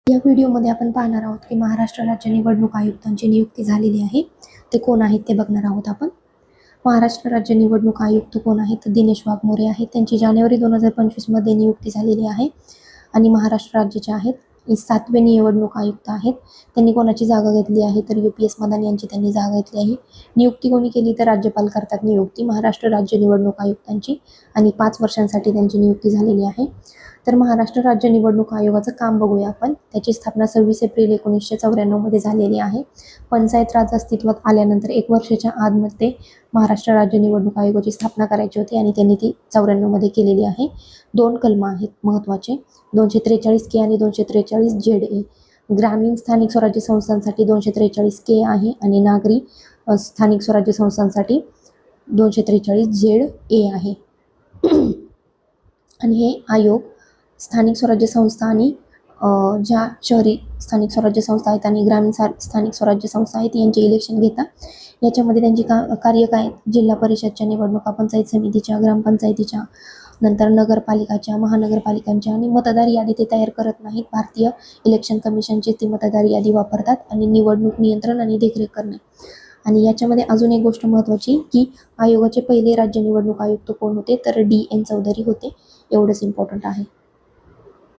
या व्हिडिओमध्ये आपण पाहणार आहोत की महाराष्ट्र राज्य निवडणूक आयुक्तांची नियुक्ती झालेली आहे. ते कोण आहेत ते बघणार आहोत आपण. महाराष्ट्र राज्य निवडणूक आयुक्त कोण आहेत? तर दिनेश वाघमोरे आहेत. त्यांची जानेवारी 2025 मध्ये नियुक्ती झालेली आहे आणि महाराष्ट्र राज्याचे आहेत. 7वे निवडणूक आयुक्त आहेत. त्यांनी कोणाची जागा घेतली आहे? तर UPS मदान यांची त्यांनी जागा घेतली आहे. नियुक्ती कोणी केली? तर राज्यपाल करतात नियुक्ती महाराष्ट्र राज्य निवडणूक आयुक्तांची आणि 5 वर्षांसाठी त्यांची नियुक्ती झालेली आहे. तर महाराष्ट्र राज्य निवडणूक आयोगाचं काम बघूया आपण. त्याची स्थापना 26 एप्रिल 1994 मध्ये झालेली आहे. पंचायत राज अस्तित्वात आल्यानंतर 1 वर्षाच्या आतमध्ये महाराष्ट्र राज्य निवडणूक आयोगाची स्थापना करायची होती आणि त्यांनी ती 94 मध्ये केलेली आहे. 2 कलम आहेत महत्त्वाचे, 243 के आणि 243 ZA. ग्रामीण स्थानिक स्वराज्य संस्थांसाठी 243 के आहे आणि नागरी स्थानिक स्वराज्य संस्थांसाठी 243 ZA आहे. आणि हे आयोग स्थानिक स्वराज्य संस्था आणि ज्या शहरी स्थानिक स्वराज्य संस्था आहेत आणि ग्रामीण स्थानिक स्वराज्य संस्था आहेत यांचे इलेक्शन घेतात. याच्यामध्ये त्यांची कार्य काय? जिल्हा परिषदच्या निवडणुका, पंचायत समितीच्या, ग्रामपंचायतीच्या, नंतर नगरपालिकाच्या, महानगरपालिकांच्या आणि मतदार यादी ते तयार करत नाहीत. भारतीय इलेक्शन कमिशनची ती मतदार यादी वापरतात आणि निवडणूक नियंत्रण आणि देखरेख करणे. आणि याच्यामध्ये अजून एक गोष्ट महत्त्वाची की आयोगाचे पहिले राज्य निवडणूक आयुक्त कोण होते? तर DN चौधरी होते. एवढंच इम्पॉर्टंट आहे.